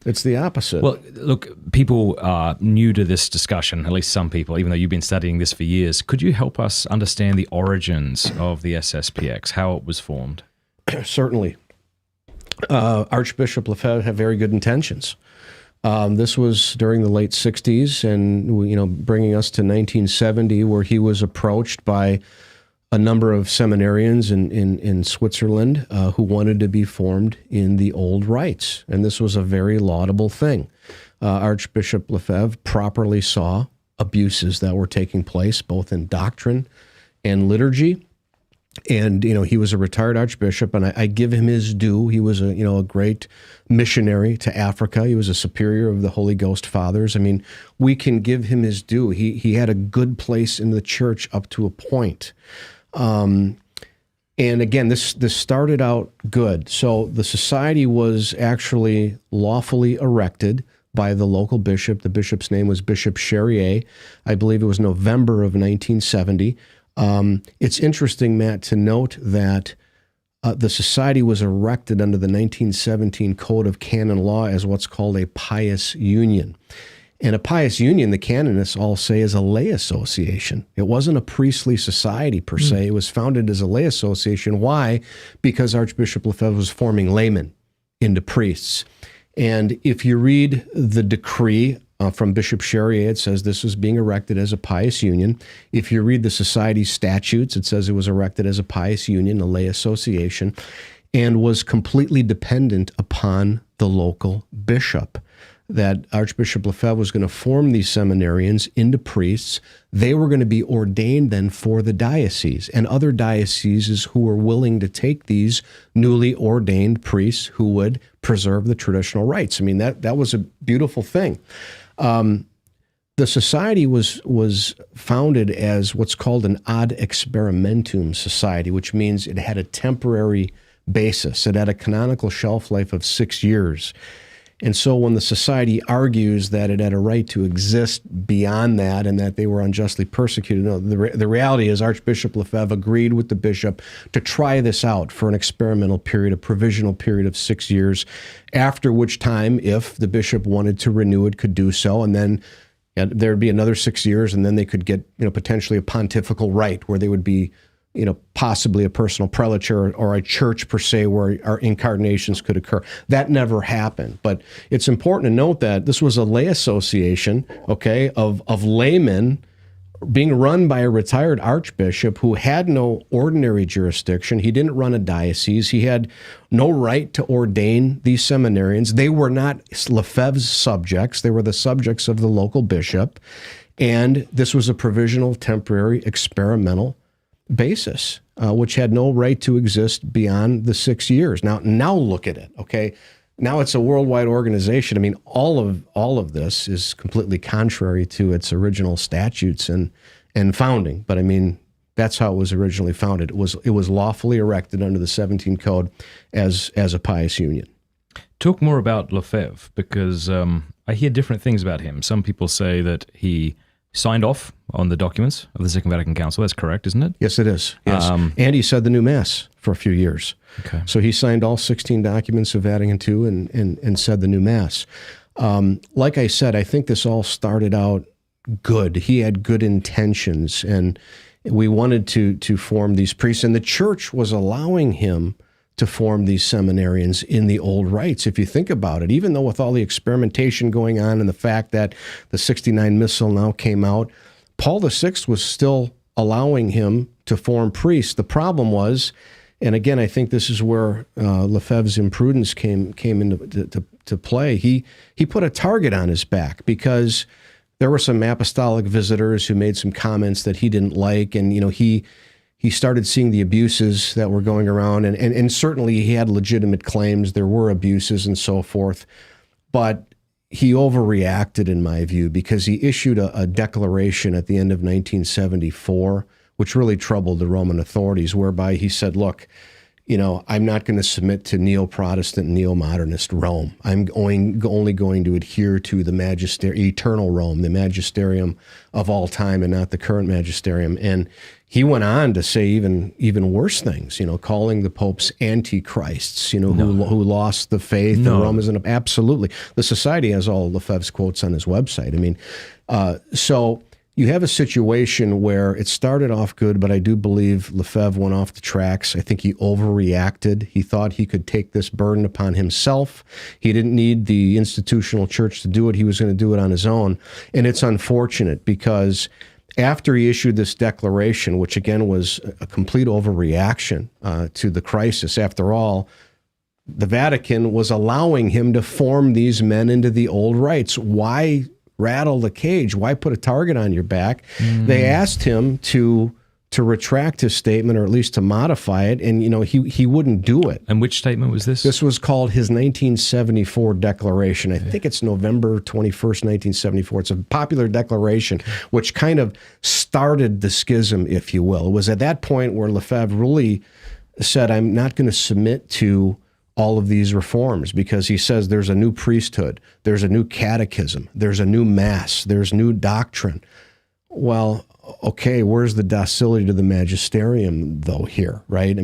It's the opposite. Well, look, people are new to this discussion, at least some people, even though you've been studying this for years. Could you help us understand the origins of the SSPX, how it was formed? Certainly. Archbishop Lefebvre had very good intentions. This was during the late 60s and, bringing us to 1970, where he was approached by a number of seminarians in Switzerland who wanted to be formed in the old rites. And this was a very laudable thing. Archbishop Lefebvre properly saw abuses that were taking place, both in doctrine and liturgy. And, he was a retired archbishop, and I give him his due. He was a great missionary to Africa. He was a superior of the Holy Ghost Fathers. I mean, we can give him his due. He had a good place in the church up to a point. And again, this started out good. So the society was actually lawfully erected by the local bishop. The bishop's name was Bishop Charrier. I believe it was November of 1970. It's interesting, Matt, to note that the society was erected under the 1917 Code of Canon Law as what's called a pious union. And a pious union, the canonists all say, is a lay association. It wasn't a priestly society per se. It was founded as a lay association. Why? Because Archbishop Lefebvre was forming laymen into priests. And if you read the decree from Bishop Charrier, it says this was being erected as a pious union. If you read the society's statutes, it says it was erected as a pious union, a lay association, and was completely dependent upon the local bishop. That Archbishop Lefebvre was going to form these seminarians into priests. They were going to be ordained then for the diocese and other dioceses who were willing to take these newly ordained priests who would preserve the traditional rites. I mean, that was a beautiful thing. The society was founded as what's called an ad experimentum society, which means it had a temporary basis. It had a canonical shelf life of 6 years. And so when the society argues that it had a right to exist beyond that and that they were unjustly persecuted, no, the reality is Archbishop Lefebvre agreed with the bishop to try this out for an experimental period, a provisional period of 6 years, after which time, if the bishop wanted to renew it, could do so, and then there'd be another 6 years, and then they could get potentially a pontifical right where they would be possibly a personal prelature or a church per se where our incarnations could occur. That never happened. But it's important to note that this was a lay association, of laymen being run by a retired archbishop who had no ordinary jurisdiction. He didn't run a diocese. He had no right to ordain these seminarians. They were not Lefebvre's subjects. They were the subjects of the local bishop. And this was a provisional, temporary, experimental basis, which had no right to exist beyond the 6 years. Now look at it, okay? Now it's a worldwide organization. I mean, all of this is completely contrary to its original statutes and founding. But I mean, that's how it was originally founded. It was lawfully erected under the 17 Code as a pious union. Talk more about Lefebvre, because I hear different things about him. Some people say that he signed off on the documents of the Second Vatican Council. That's correct, isn't it? Yes, it is. Yes. And he said the new Mass for a few years. Okay. So he signed all 16 documents of Vatican II and said the new Mass. Like I said, I think this all started out good. He had good intentions, and we wanted to form these priests, and the church was allowing him to form these seminarians in the old rites. If you think about it, even though with all the experimentation going on and the fact that the 69 Missal now came out, Paul VI was still allowing him to form priests. The problem was, and again, I think this is where Lefebvre's imprudence came into play. He put a target on his back because there were some apostolic visitors who made some comments that he didn't like, and he started seeing the abuses that were going around, and certainly he had legitimate claims. There were abuses and so forth, but he overreacted, in my view, because he issued a declaration at the end of 1974, which really troubled the Roman authorities, whereby he said, look, I'm not going to submit to neo-Protestant, neo-modernist Rome. I'm only going to adhere to the eternal Rome, the magisterium of all time, and not the current magisterium. And he went on to say even worse things, calling the popes antichrists, who lost the faith. No. And Rome isn't absolutely. The Society has all Lefebvre's quotes on his website. So you have a situation where it started off good, but I do believe Lefebvre went off the tracks. I think he overreacted. He thought he could take this burden upon himself. He didn't need the institutional church to do it. He was going to do it on his own. And it's unfortunate because after he issued this declaration, which again was a complete overreaction to the crisis, after all, the Vatican was allowing him to form these men into the old rites. Why rattle the cage? Why put a target on your back? They asked him to retract his statement, or at least to modify it, and he wouldn't do it. And which statement was this? This was called his 1974 declaration. I think it's November 21st, 1974. It's a popular declaration, which kind of started the schism, if you will. It was at that point where Lefebvre really said, I'm not going to submit to all of these reforms, because he says there's a new priesthood, there's a new catechism, there's a new mass, there's new doctrine. Well, okay, where's the docility to the magisterium, though, here, right?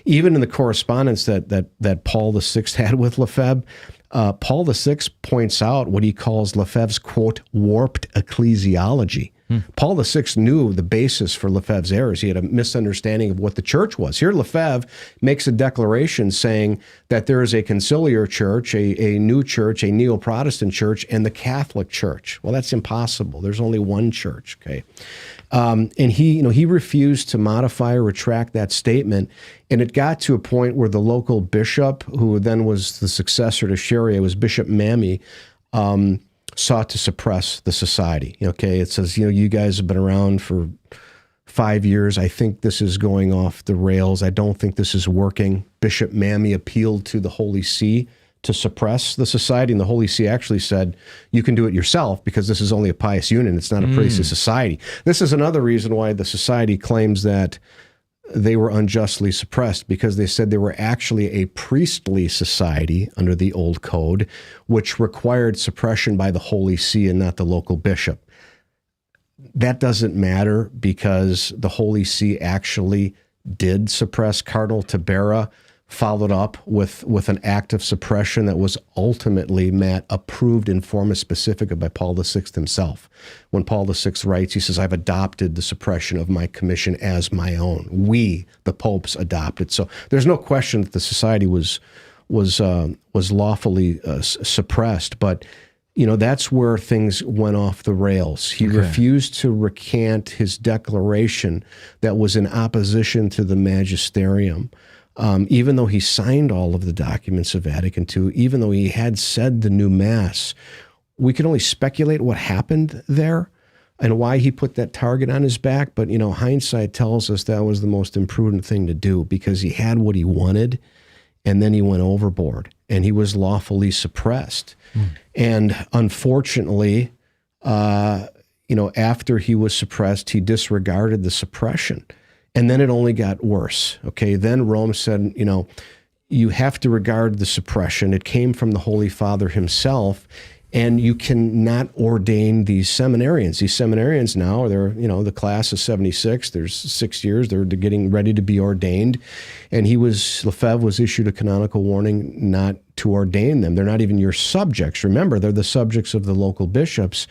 Even in the correspondence that Paul VI had with Lefebvre, Paul VI points out what he calls Lefebvre's, quote, warped ecclesiology. Paul VI knew the basis for Lefebvre's errors. He had a misunderstanding of what the church was. Here, Lefebvre makes a declaration saying that there is a conciliar church, a new church, a neo-Protestant church, and the Catholic Church. Well, that's impossible. There's only one church, okay? And he refused to modify or retract that statement, and it got to a point where the local bishop, who then was the successor to Charrier, was Bishop Mammy, sought to suppress the society. Okay, it says, you guys have been around for 5 years. I think this is going off the rails. I don't think this is working. Bishop Mammy appealed to the Holy See to suppress the society, and the Holy See actually said, you can do it yourself, because this is only a pious union. It's not a priestly society. This is another reason why the society claims that they were unjustly suppressed, because they said they were actually a priestly society under the old code, which required suppression by the Holy See and not the local bishop. That doesn't matter, because the Holy See actually did suppress. Cardinal Tabera followed up with an act of suppression that was ultimately, Matt, approved in forma specifica by Paul VI himself. When Paul VI writes, he says, I've adopted the suppression of my commission as my own. We, the popes, adopted. So there's no question that the society was lawfully suppressed, but that's where things went off the rails. He refused to recant his declaration that was in opposition to the magisterium. Even though he signed all of the documents of Vatican II, even though he had said the new Mass, we can only speculate what happened there and why he put that target on his back. But, hindsight tells us that was the most imprudent thing to do, because he had what he wanted, and then he went overboard, and he was lawfully suppressed. And unfortunately, after he was suppressed, he disregarded the suppression. And then it only got worse. Okay, then Rome said, you have to regard the suppression. It came from the Holy Father himself, and you cannot ordain these seminarians. These seminarians now, they're, the class of 76. There's 6 years. They're getting ready to be ordained. And Lefebvre was issued a canonical warning not to ordain them. They're not even your subjects. Remember, they're the subjects of the local bishops.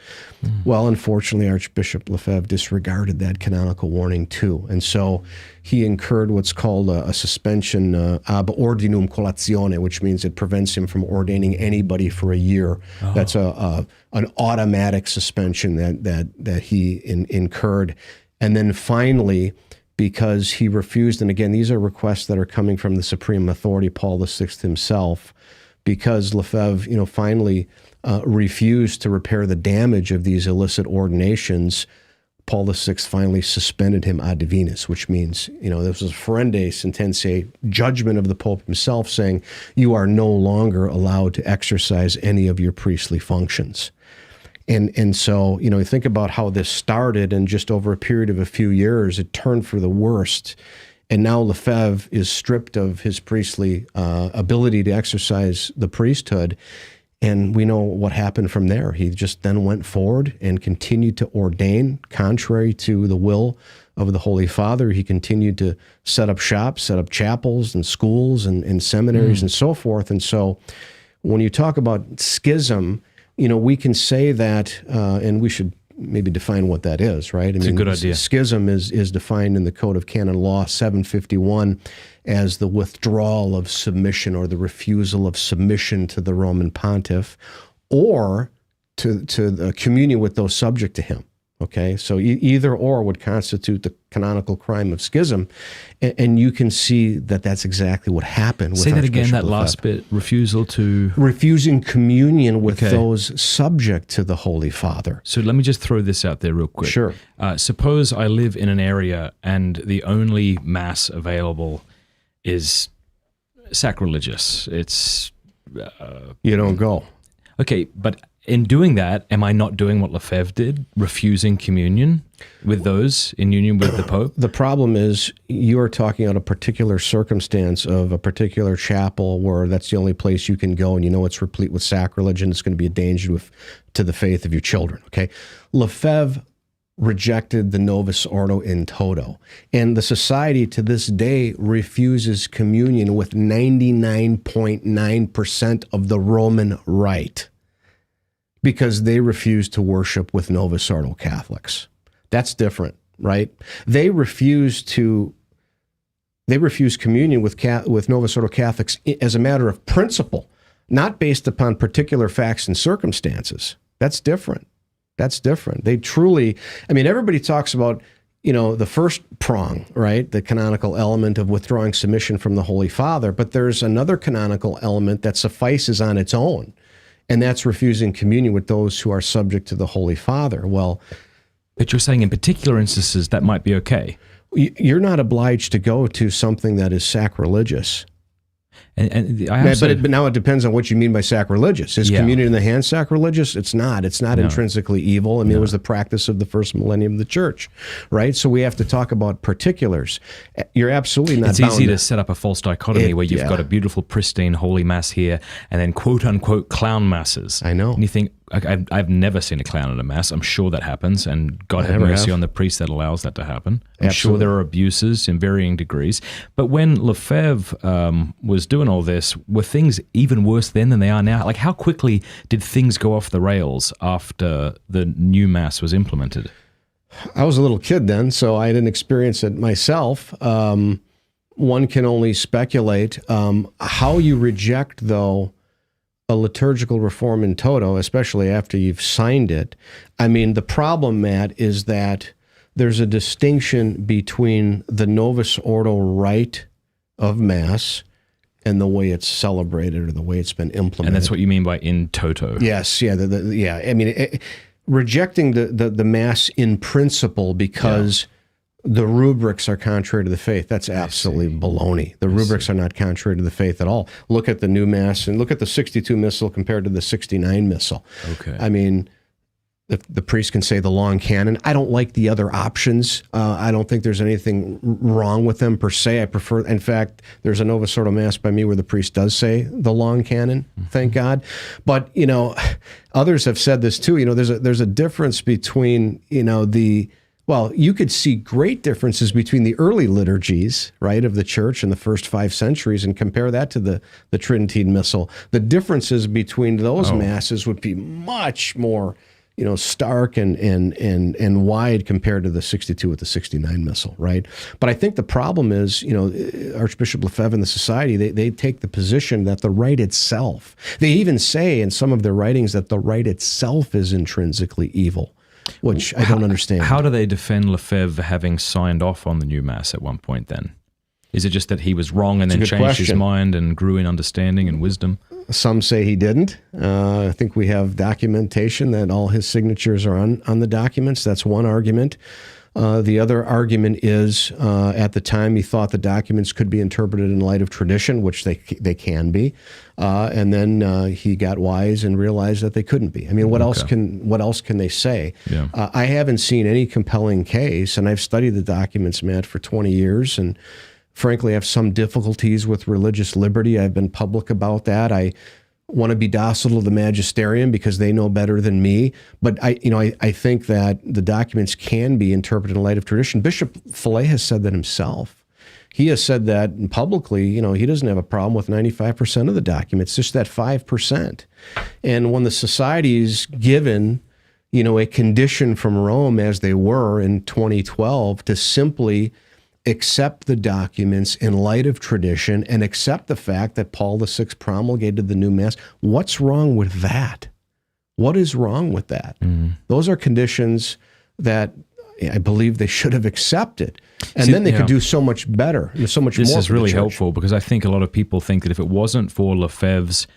Well, unfortunately, Archbishop Lefebvre disregarded that canonical warning too. And so he incurred what's called a suspension ab ordinum colatione, which means it prevents him from ordaining anybody for a year. That's an automatic suspension that he incurred. And then finally, because he refused, and again, these are requests that are coming from the supreme authority, Paul VI himself, because Lefebvre, finally refused to repair the damage of these illicit ordinations, Paul VI finally suspended him ad divinis, which means, this was a ferende sententiae, judgment of the Pope himself, saying you are no longer allowed to exercise any of your priestly functions. And so, you think about how this started, and just over a period of a few years, it turned for the worst. And now Lefebvre is stripped of his priestly ability to exercise the priesthood. And we know what happened from there. He just then went forward and continued to ordain contrary to the will of the Holy Father. He continued to set up shops, set up chapels and schools and seminaries and so forth. And so when you talk about schism, we can say that, and we should maybe define what that is, right? It's a good idea. Schism is defined in the Code of Canon Law 751 as the withdrawal of submission or the refusal of submission to the Roman pontiff or to the communion with those subject to him. Okay, so either or would constitute the canonical crime of schism, and you can see that that's exactly what happened. With Say that again, that Archbishop last Lefebvre. bit, refusal to... Refusing communion with Okay. those subject to the Holy Father. So let me just throw this out there real quick. Sure. Suppose I live in an area and the only mass available is sacrilegious. It's... You don't go. Okay, but in doing that, am I not doing what Lefebvre did, refusing communion with those in union with the Pope? The problem is you are talking about a particular circumstance of a particular chapel where that's the only place you can go, and it's replete with sacrilege and it's going to be a danger to the faith of your children. Okay, Lefebvre rejected the Novus Ordo in toto, and the society to this day refuses communion with 99.9% of the Roman Rite, because they refuse to worship with Novus Ordo Catholics. That's different, right? They refuse communion with Novus Ordo Catholics as a matter of principle, not based upon particular facts and circumstances. That's different. That's different. They truly, everybody talks about, the first prong, right? The canonical element of withdrawing submission from the Holy Father, but there's another canonical element that suffices on its own. And that's refusing communion with those who are subject to the Holy Father. Well, But you're saying in particular instances that might be okay. you're not obliged to go to something that is sacrilegious. And I also, But now it depends on what you mean by sacrilegious. Is Yeah. communion in the hand sacrilegious? It's not. It's not intrinsically evil. It was the practice of the first millennium of the church, right? So we have to talk about particulars. You're absolutely not it's bound. easy to set up a false dichotomy where you've yeah. got a beautiful, pristine, holy mass here, and then quote-unquote clown masses. I know. And you think, I've never seen a clown at a mass. I'm sure that happens, and God have never mercy have. on the priest that allows that to happen. I'm sure Absolutely. there are abuses in varying degrees. But when Lefebvre was doing all this, were things even worse then than they are now? Like, how quickly did things go off the rails after the new mass was implemented? I was a little kid then, so I didn't experience it myself. One can only speculate. How you reject, though, a liturgical reform in toto, especially after you've signed it. The problem, Matt, is that there's a distinction between the Novus Ordo rite of Mass and the way it's celebrated or the way it's been implemented. And that's what you mean by in toto. Yes, yeah, rejecting the Mass in principle because the rubrics are contrary to the faith. That's absolutely baloney. The rubrics are not contrary to the faith at all. Look at the new Mass and look at the 62 Missal compared to the 69 Missal. Okay. The priest can say the long canon. I don't like the other options. I don't think there's anything wrong with them per se. I prefer, in fact, there's a Novus Ordo Mass by me where the priest does say the long canon, thank God. But, others have said this too. There's a difference between, you could see great differences between the early liturgies, right, of the church in the first 5 centuries and compare that to the Tridentine Missal. The differences between those masses would be much more stark and wide compared to the 62 with the 69 Missal, right? But I think the problem is, Archbishop Lefebvre and the Society, they take the position that the rite itself, they even say in some of their writings that the rite itself is intrinsically evil, which I don't understand. How do they defend Lefebvre having signed off on the new mass at one point then? Is it just that he was wrong and then good changed his question. mind and grew in understanding and wisdom? Some say he didn't. I think we have documentation that all his signatures are on the documents. That's one argument. The other argument is at the time he thought the documents could be interpreted in light of tradition, which they can be, and then he got wise and realized that they couldn't be. What else can they say? Yeah. I haven't seen any compelling case, and I've studied the documents, Matt, for 20 years, and frankly have some difficulties with religious liberty. I've been public about that. I want to be docile to the magisterium because they know better than me. But I think that the documents can be interpreted in light of tradition. Bishop Fillet has said that himself. He has said that publicly, he doesn't have a problem with 95% of the documents, just that 5%. And when the society is given, a condition from Rome, as they were in 2012, to simply accept the documents in light of tradition and accept the fact that Paul VI promulgated the new Mass, what's wrong with that? What is wrong with that? Those are conditions that I believe they should have accepted. And then they could do so much better, so much more. This is for the really church. helpful because I think a lot of people think that if it wasn't for Lefebvre's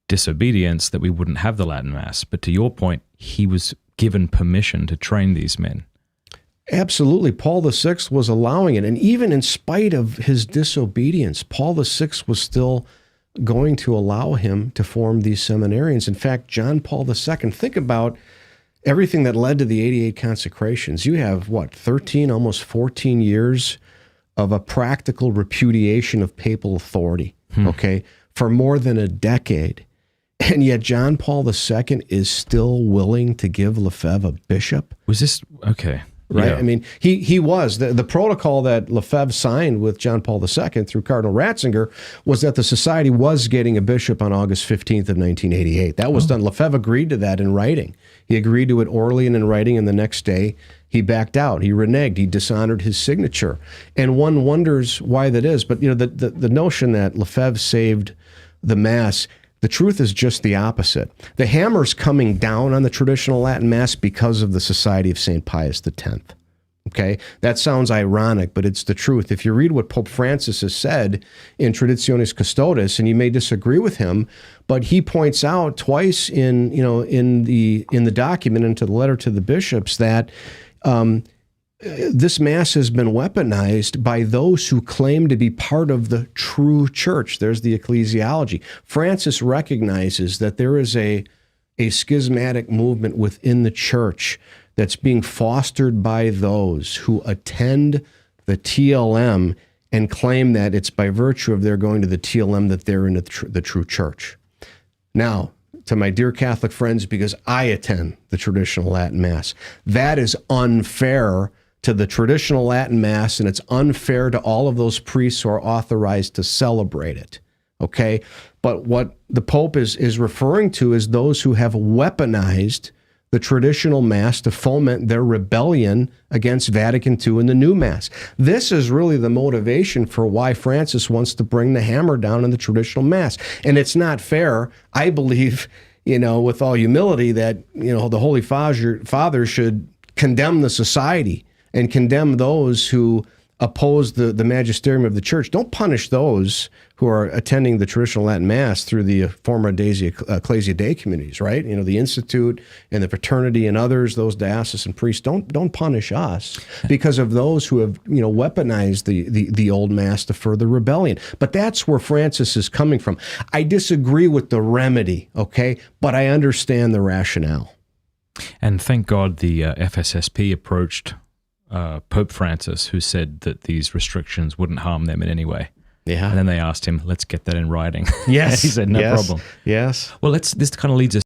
disobedience, that we wouldn't have the Latin Mass. But to your point, he was given permission to train these men. Absolutely. Paul VI was allowing it. And even in spite of his disobedience, Paul VI was still going to allow him to form these seminarians. In fact, John Paul II, think about everything that led to the 88 consecrations. You have, 13, almost 14 years of a practical repudiation of papal authority, okay, for more than a decade. And yet John Paul II is still willing to give Lefebvre a bishop. Was this, okay. Right. Yeah. I mean, he was. The protocol that Lefebvre signed with John Paul II through Cardinal Ratzinger was that the society was getting a bishop on August 15th of 1988. That was done. Lefebvre agreed to that in writing. He agreed to it orally and in writing, and the next day he backed out. He reneged. He dishonored his signature. And one wonders why that is. But, the notion that Lefebvre saved the Mass, the truth is just the opposite. The hammer's coming down on the traditional Latin Mass because of the Society of St. Pius X. Okay? That sounds ironic, but it's the truth. If you read what Pope Francis has said in Traditionis Custodes, and you may disagree with him, but he points out twice in the document and to the letter to the bishops that this Mass has been weaponized by those who claim to be part of the true church. There's the ecclesiology. Francis recognizes that there is a schismatic movement within the church that's being fostered by those who attend the TLM and claim that it's by virtue of their going to the TLM that they're in the true church. Now, to my dear Catholic friends, because I attend the traditional Latin Mass, that is unfair to the traditional Latin Mass, and it's unfair to all of those priests who are authorized to celebrate it, okay? But what the Pope is referring to is those who have weaponized the traditional Mass to foment their rebellion against Vatican II and the new Mass. This is really the motivation for why Francis wants to bring the hammer down on the traditional Mass. And it's not fair, I believe, with all humility, that, the Holy Father should condemn the society and condemn those who oppose the magisterium of the church. Don't punish those who are attending the traditional Latin Mass through the Forma Ecclesia Dei communities, right? The Institute and the Fraternity and others, those diocesan priests. Don't punish us because of those who have, weaponized the old Mass to further rebellion. But that's where Francis is coming from. I disagree with the remedy, okay? But I understand the rationale. And thank God the FSSP approached Pope Francis, who said that these restrictions wouldn't harm them in any way. Yeah. And then they asked him, let's get that in writing. Yes. He said, no problem. Yes. Well, this kind of leads us